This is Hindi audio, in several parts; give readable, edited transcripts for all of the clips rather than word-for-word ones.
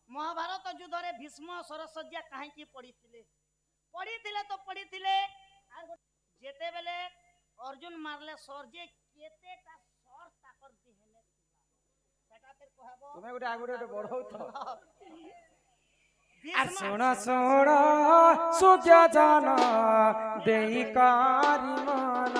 महाभारत युद्धरे भीष्म सरसज्जा कहीं पड़ीथिले तो पड़ीथिले जेते बेले अर्जुन मारले सर जे केतेटा सर ताकर दिहेने सेटा ते कहबो तुमे गोटे आगुरे गोटे बढ़ौ तो आ सुन सुन सुज्ञ जन देई कारी मन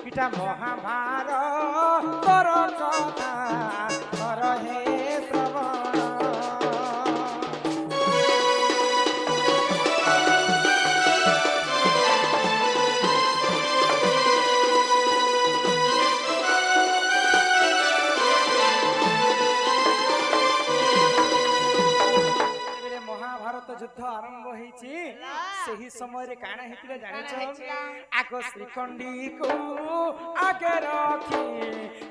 इटा महाभारत तोर कथा कर हे श्रवण युद्ध आरंभ होईची सही समय रे काना हेतिले जानिछ आग श्रीखंडी को आगे रखी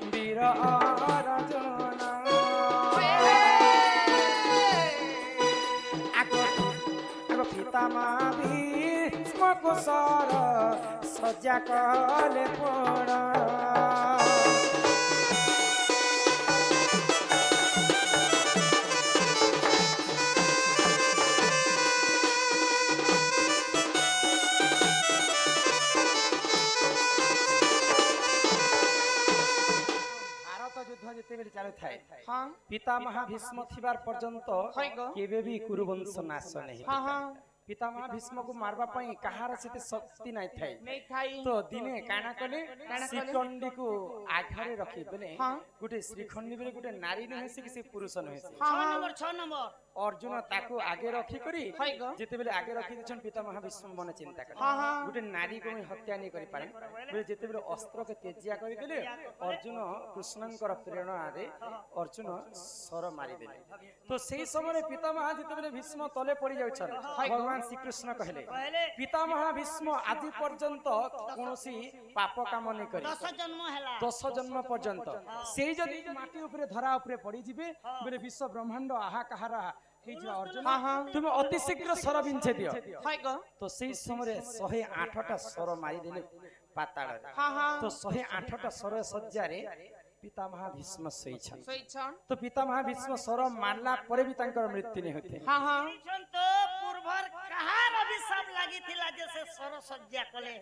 वीर अर्जुन आग पितामह भीष्म को सर सज्जा कले पड़ा पितामह भीष्म थिबार पर्यंत केबे भी कुरुवंश नाश नहीं पितामह भीष्म को मारबा पई कहार सेते शक्ति नै थाई तो दिने काना कले श्रीखंडी को आघारे रखी बेले गुटे श्रीखंडी बेले गुटे नारी न हेसी कि से पुरुष न हेसी 6 नंबर अर्जुन ताको आगे रखी करी जेते बेले आगे रखी दिछन पितामह भीष्म बने चिंता कर गुटे नारी को हत्या नै करि पारे बेले जेते बेले अस्त्र के तेजिया करि देले अर्जुन कृष्णंकर प्रेरणा रे अर्जुन सर मारी देले तो सेही समय पितामह जेते बेले भीष्म तले पड़ी जाउछन भगवान श्री कृष्ण कहले पितामह भीष्म आदि पर्यंत कोनोसी पाप काम नै करी 10 जन्म पर्यंत सेही जदी माटी ऊपर धरा ऊपर पड़ी जिबे बेले विश्व ब्रह्मांड आहा कहारा अर्जुन तुम अति शीघ्र सर बिंचे दियो तो सेही समय 108टा सर मारी देले पाताल तो 108टा सर सज्जा रे पितामह भीष्म सोईछन तो पितामह भीष्म सर मारला परे भी तांकर मृत्यु नै होते तो पूर्वर कहार अभिशाप लागि थिला जे से सर सज्जा कले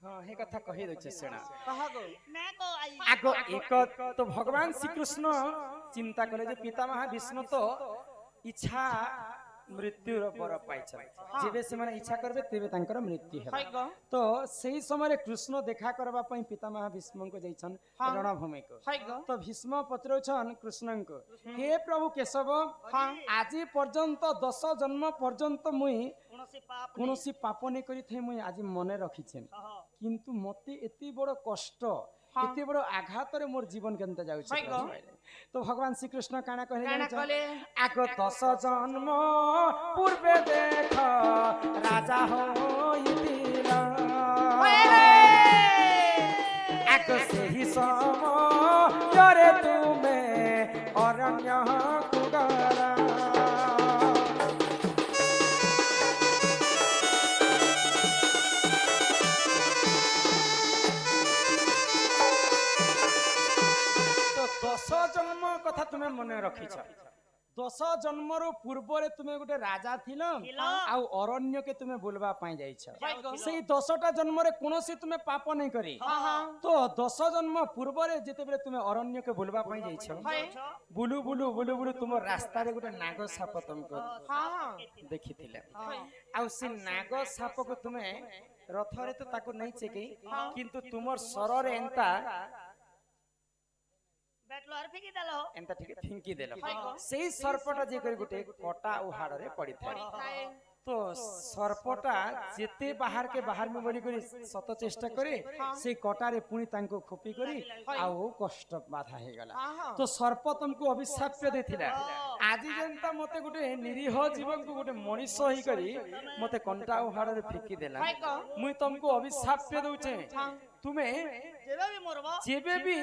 हां हे कथा कहि दछे सेना कहगो ना को आई आगो एक तो भगवान श्री कृष्ण चिंता करे जे पितामह भीष्म तो इच्छा मृत्यु रो पर पाइछन जेबे से माने इच्छा करबे तेबे तांकर मृत्यु हेबा तो सेही समय रे कृष्ण देखा करबा पई पितामह भीष्म को जाइछन रणभूमि को तो भीष्म पत्रछन कृष्ण को हे प्रभु केशव आजि पर्यंत 10 जन्म पर्यंत मुई कोनोसी पाप नै करि थे मुई आज मने रखिछन किंतु मते एति बड़ कष्ट एते बड़ आघात रे मोर जीवन केनता जाउ छै तो भगवान श्री कृष्ण काना कहले आगो 10 जन्म पूर्वे देख राजा होइतिला आगो सेही समय रे तुमे अरण्य कुगरा जन्म कथा तुम्हें मन रखी 10 जन्म रो पूर्व रे तुम्हें गोटे राजा थिल आउ अरण्य के तुम्हें बुलवा पाई जाइछ सेही 10टा जन्म रे कोनोसी तुम्हें पाप नै करी तो 10 जन्म पूर्व रे जेते बेले तुम्हें अरण्य के बुलवा पाई जाइछ बुलु बुलु बुलु बुलु तुम रास्ता रे गोटे नाग साप तुमको देखिथिले आउ से नाग साप को तुम्हें रथ रे तो ताको नै चेके किंतु तुमर सर रे एंता बैटलर फिकी देलो एंता ठीक फिंकी देलो सेही सर्पटा जे करी गुटे कटा उहाड़ रे पड़ी थाए तो सर्पटा जेते बाहर के बाहर में बोली करी सत चेष्टा करे से कटा रे पुनी तांको खोपी करी आउ कष्ट बाधा हे गला तो सर्प तुमको अभिशाप देथिला आजि जनता मते गुटे निरीह जीवन को गुटे मनीष ही करी मते कंटा उहाड़ रे फिकी देला मुई तुमको अभिशाप दउचे तुम्हें जेबे भी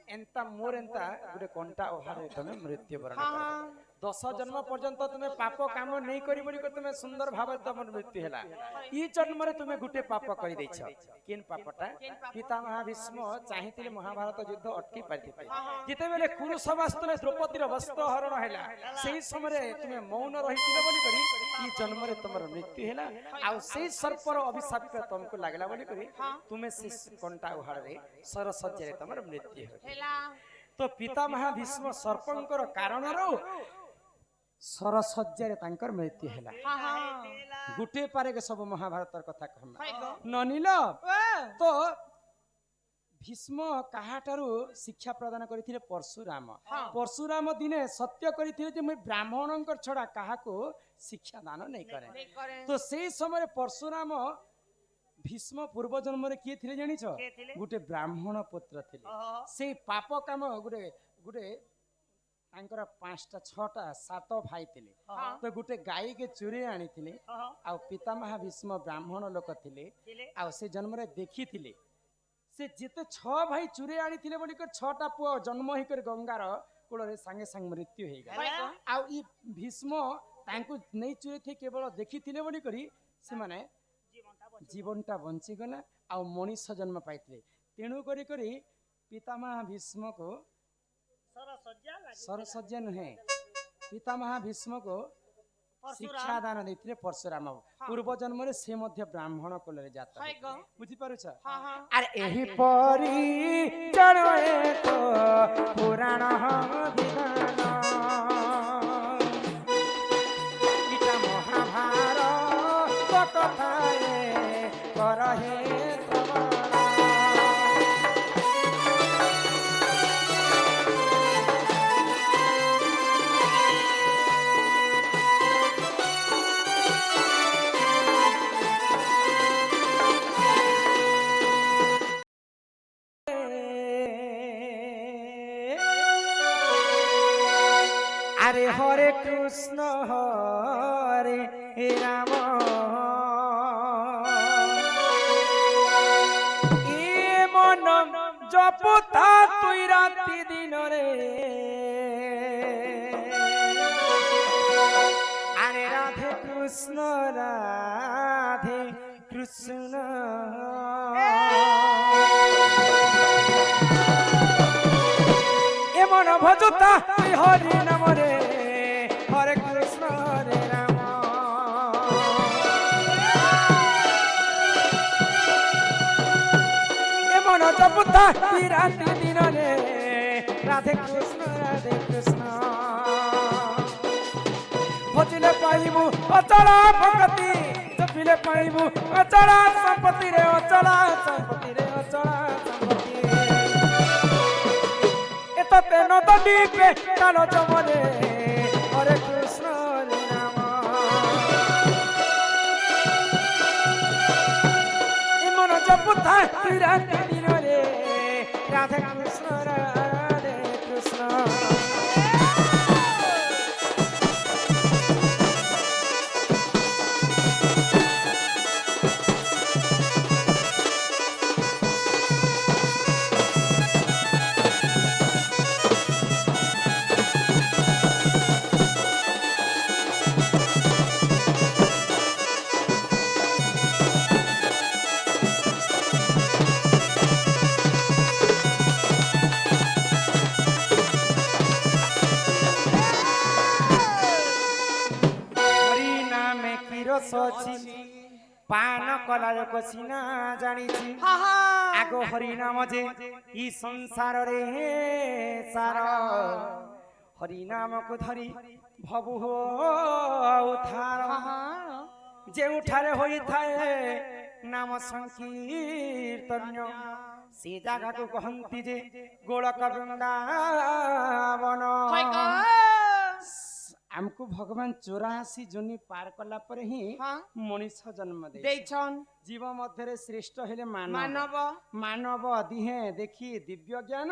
एंता मोर एंता गुटे कंटा उहाड़ रे तमे मृत्यु वरण कर 10 जन्म पर्यंत तुम्हें पाप काम नहीं करी बोली कर तुम्हें सुंदर भाव तुम मृत्यु हैला ई जन्म रे तुम्हें गुटे पाप करि दैछ केन पापटा पितामह भीष्म चाहिथिले महाभारत युद्ध अटकी पारिथिले जिते बेले कुरुसभास्त्र द्रौपदी रो वस्त्र हरण हैला सेही समय तुम्हें मौन रहिथिले बोली करी ई जन्म रे तुमर मृत्यु हैला आ सेही सर्पर अभिशाप तुमको लागला बोली करी तुम्हें से कंटा उहाड़ रे सरसज्जा रे तुमर मृत्यु हैला तो पितामह भीष्म सर्पंकर कारण रो सरसज्जा रे तांकर मृत्यु हैला गुटे पारे के सब महाभारतर कथा कहमा ननिल तो भीष्म काहाटारू शिक्षा प्रदान करथिले परशुराम परशुराम दिने सत्य करथिले जे मैं ब्राह्मणंकर छडा काहाको शिक्षा दान नहीं करे तो सेही समय परशुराम भीष्म पूर्व जन्म रे किए थिले जानिछ गुटे ब्राह्मण पुत्र थिले से पाप काम गुटे गुटे तांकर 5टा 6टा 7 भाई थिले तो गुटे गाय के चुरी आनी थिले आ पितामह भीष्म ब्राह्मण लोक थिले आ से जन्म रे देखि थिले से जिते 6 भाई चुरी आनी थिले बोली कर 6टा पुओ जन्म ही कर गंगार कूल रे संगे संग मृत्यु हे गला आ ई भीष्म तांको नै चुरी थे केवल देखि थिले बोली करी से माने जीवनटा बंची गला आ मनीष जन्म पाइथिले तेणु करी करी पितामह भीष्म को सरसज्जा नुहे पितामह भीष्म को शिक्षा दान देथिले परशुराम पूर्व जन्म रे से मध्य ब्राह्मण कुल रे जाता बुझी पारुछ अरे एही परी चढ़े तो पुराण विधान इटा महाभारत कथाए करहे अरे हरे कृष्ण हरे राम ए मन जपता तुई राति दिन रे अरे राधे कृष्ण ए मन भजता हरि नाम रे हरे कृष्ण हरे राम ए मन जपता राति दिन रे राधे कृष्ण भजिले पाइबु अचला भक्ति जपिले पाइबु अचला संपत्ति रे अचला संपत्ति एतते नदी पे कालो जमरे हरे कृष्ण हरे राम इमन जपता राति दिन रे राधे कृष्ण राधे कृष्ण पान कलार कसिना जानी आगो हरि नाम जे ई संसार रे सार हरि नाम को धरी भबु हो उधार जे उठारे होई थाए नाम संकीर्तन्य से जागा को कहंती जे गोलक वृंदावन हमको भगवान 84 जोनी पार कला पर ही मनीष जन्म देछन जीव मध्य रे श्रेष्ठ हेले मानव मानव दिहे देखी दिव्य ज्ञान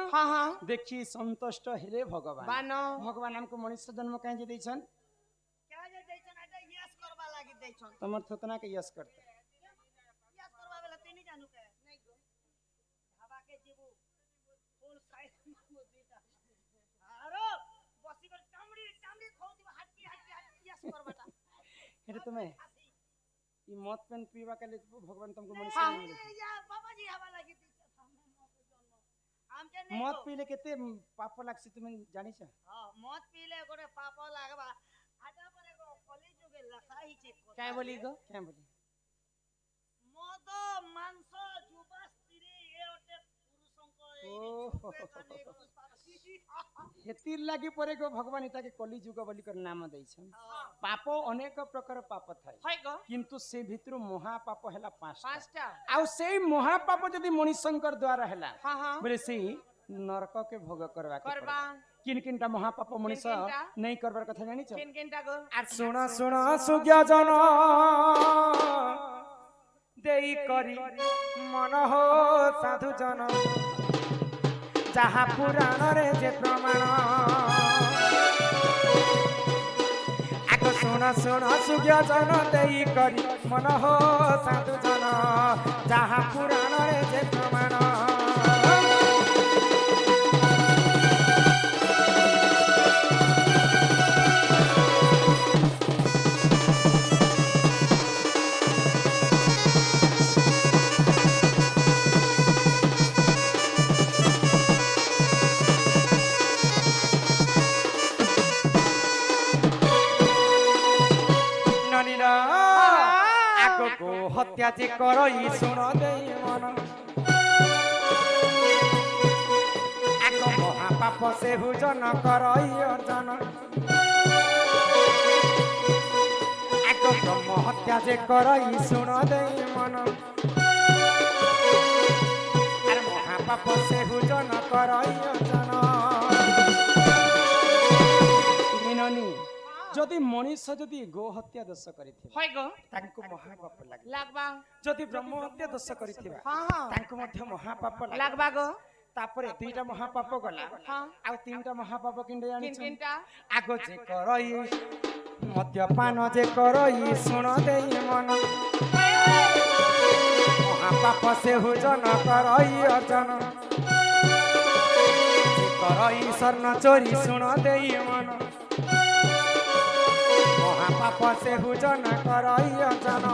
देखी संतुष्ट हेले भगवान भगवान हमको मनीष जन्म काहे जे देछन क्या जे देछन एटा यस करबा लागि देछन तमर थतना के यस करते यस करबा वाला ते नहीं जानू के नहीं गो हवा के जीवो फुल साइज में दीता आरो बसी कर चामड़ी चामड़ी खोती করবাটা এটা তুমি ই মদ পেন পিবা কালে ভগবান तुमको মনীষ हाँ মিলে या बाबा जी हवा लगी थी सामने हमके नहीं মদ हो। পিলে কেতে পাপ লাগছে তুমি জানিছ हाँ मौत पीले गोटे पाप लागबा आटा पर एगो कली जुगे लखा ही चेक काय बोली गो কেন বলি मद मांस जुबा स्त्री ए ओटे पुरुषंक ओहो। ए काने हेतिर लागि परेको भगवान इताके कली जुग बोली कर नाम दैछन् पाप अनेक प्रकार पाप थाए হয় গো किंतु से भितरु महापाप हेला पाँचटा পাঁচটা आउ सेई महापाप जदि मणिशंकर द्वारा हेला हां हां बोले सेई नरक के भोग करवा के করবা किन किनटा महापाप मनीष किनकिनटा? नहीं करबार कथा जानिछ কেন কেনটা গো আর শোনা শোনা সুজ্ঞা জন দেই করি মন হো সাধু জন যাহা পুরাণরে যে প্রমাণ আগ শোনা শোনা সুজ্ঞা জন দেই করি মন হো সাধু জন যাহা পুরাণরে যে প্রমাণ हत्या जे करई सुन देई मन आग महापाप से भुजन करई अर्जन आग ब्रह्म हत्या जे करई सुन देई मन आर महापाप से भुजन करई अर्जन मिननी যদি মনীষ যদি গো হত্যা দোষ করিথিবা হয় গো তাଙ୍କୁ মহাপাপ লাগে লাগবা যদি ব্রহ্ম হত্যা দোষ করিথিবা हां हां ତାଙ୍କୁ ମଧ୍ୟ ମହାପାପ লাগে লাগবা গো ତାପରେ ଦୁଇଟା ମହାପାପ ଗଲା हां ଆଉ ତିନିଟା ମହାପାପ କିଣ୍ଡେ কেন ଜାଣିଛ কেনটা ଆଗ ଯେ କରଇ ମଦ୍ୟପାନ ଯେ କରଇ ଶୁଣ ଦେଇ ମନ ମହାପାପ ସେ ହୁଜନ କରଇ ଅର୍ଜନ ଯେ କରଇ ସ୍ୱର୍ଣ୍ଣ ଚୋରି ଶୁଣ ଦେଇ ମନ महापाप से हुजन करई अर्जन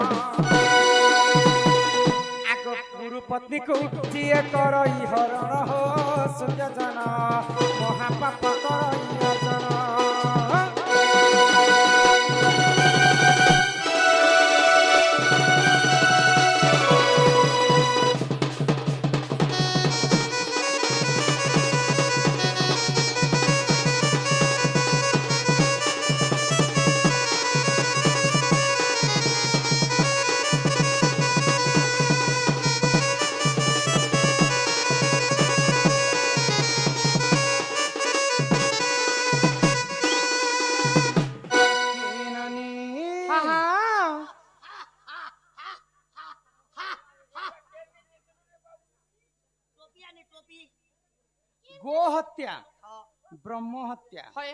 आग गुरु पत्नी को जिए करई हरण हो सुजन महापाप करई अर्जन हां हां टोपी आनी टोपी गो हत्या हाँ ब्रह्म हत्या হয়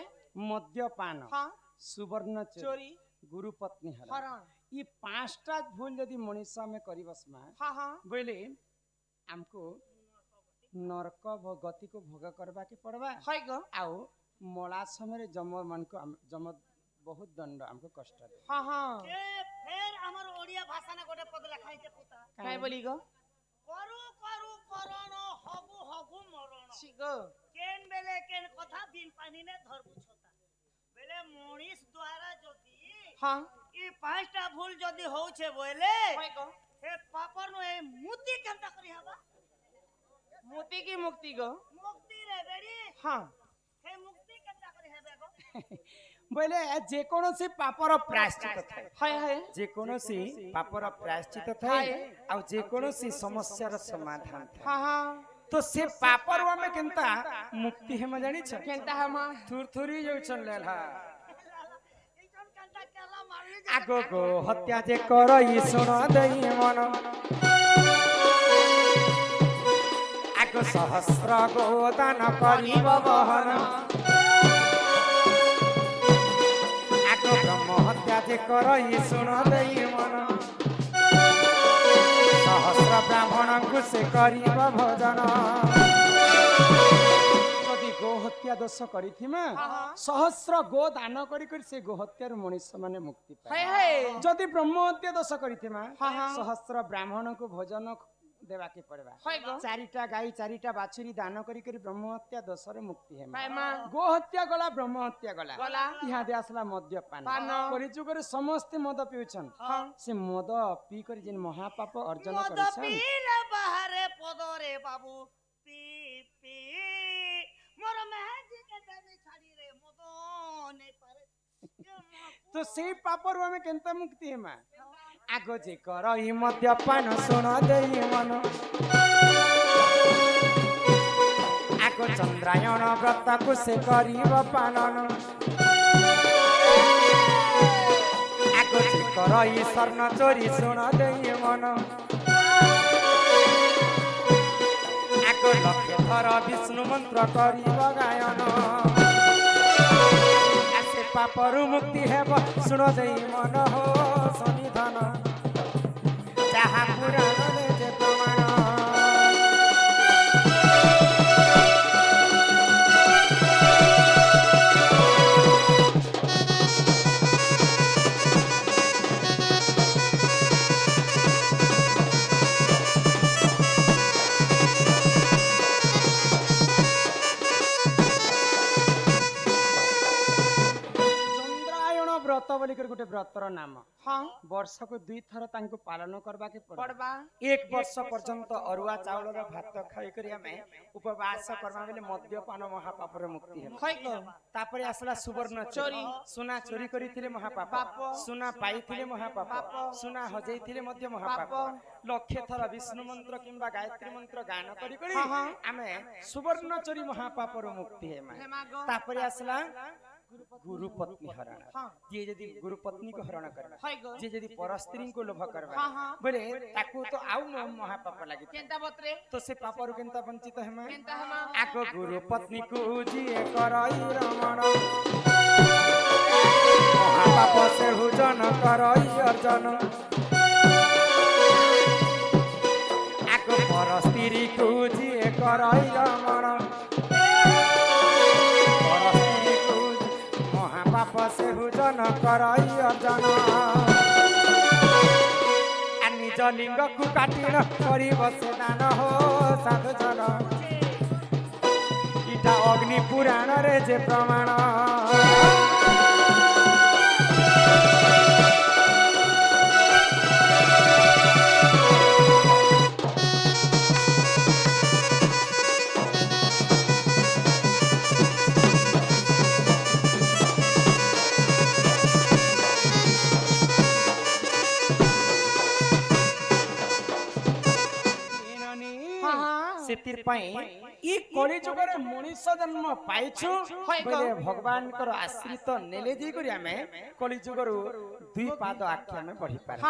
मद्यपान हां सुवर्ण चोरी চোরি गुरु पत्नी हरण হরণ ये पांचटा भूल यदि मनुष्य में करबसमा हां हां बोले हमको नरक गति को भोग करबा के पड़बा হয় গো आओ मला समय जम मन को जम बहुत दंड हमको कष्ट दे हां हां ए फेर हमर ओडिया भाषा ना गोटे पद लिखाई छे पुता काय बोली गो करू करू करण हगु हगु मरण ছি গো केन बेले केन कथा दिन पानी ने धरबु छता बेले मनीष द्वारा जदी हां ई पांचटा भूल जदी होउछे बोले হয় গো हे पापर नो ए मुक्ति केनता करी हबा मोती की मुक्ति गो मुक्ति रे बेड़ी हां हे मुक्ति केनता करी हेबे गो बोले जे कोनोसी पापर प्रायश्चित थाए হয় হয় जे कोनोसी पापर प्रायश्चित थाए आ जे कोनोसी समस्या र समाधान थाए हां हां तो से पापर में केनता मुक्ति हम जानि छ केनता हम थुरथुरी जो चलले हा ई कोन केनता केला मारली आगो गो हत्या जे करई सुन देई मन आगो सहस्र गोदान करिब बहन आगो ब्रह्म हत्या जे करई सुन देई मन सहस्र ब्राह्मण को से करिब भजन जदि गो हत्या हत्या दोष करिथिमा सहस्र गो दान करी करी से गो हत्यार मनुष्य माने मुक्ति पाए जदि ब्रह्म हत्या दोष करिथिमा सहस्र ब्राह्मण को भोजन देवा के पड़वा चारिटा गाई चारिटा बाछुरी दान करी करी ब्रह्म हत्या दोष रे मुक्ति है गो हत्या गला ब्रह्म हत्या गला यहाँ दे आसला मद्यपान करी जुगरे समस्त मद पिउछन से मद पी करी जिन महापाप अर्जन मद करिछन पीले बाहरे पदरे बाबू पी पी मोर मेहजी के देवी छाड़ी रे मद नहीं पारे तो से पापर हमें केनता मुक्ति है मां आगो जे करई मद्यपान सुन देई मन आगो चंद्रायण व्रत को से करिब पालन आगो जे करई स्वर्ण चोरी सुन देई मन आगो लक्ष्य थर विष्णु मंत्र करिब गायन आसे पापरु मुक्ति हेब सुन देई मन हो सनिधान जहाँ पुराण रे जे प्रमाण व्रत बोली गोटे व्रतर नाम हाँ वर्ष को 2 थर तांको पालन करबा के पड़बा 1 वर्ष पर्यंत अरुआ चावल रो भात खाई करी हमें उपवास करबा बेले मद्यपान महापाप रे मुक्ति है खैको तापरे आसला सुवर्ण चोरी सोना चोरी करिथिले महापाप सोना पाइथिले महापाप सोना हजेइथिले मध्य महापाप लक्ष्य थर विष्णु मंत्र किंबा गायत्री मंत्र गान करी करी हमें सुवर्ण चोरी महापाप रो मुक्ति है तापरे आसला गुरु पत्नी हरण जे यदि गुरु पत्नी को हरण करबा जे यदि पर स्त्री को लोभ करबा बोले ताकू तो आउ महापाप लागि केनता बतरे तो से पापरु केनता वंचित हेमा आको गुरु पत्नी को जिए करई रमण महापाप से हुजन करई अर्जन आको पर स्त्री को जिए करई रमण पाप से हुजन करई अर्जन आ निज लिंग को काटिन करी बसे दान हो साधु जन इटा अग्नि पुराण रे जे प्रमाण सेतिर पई ई कली जुगरे मनुष्य जन्म पाइछु बोले भगवान कर आश्रित नेले जी करी हमें कली जुगरु 2 पाद आख्या में बढ़ी पारे।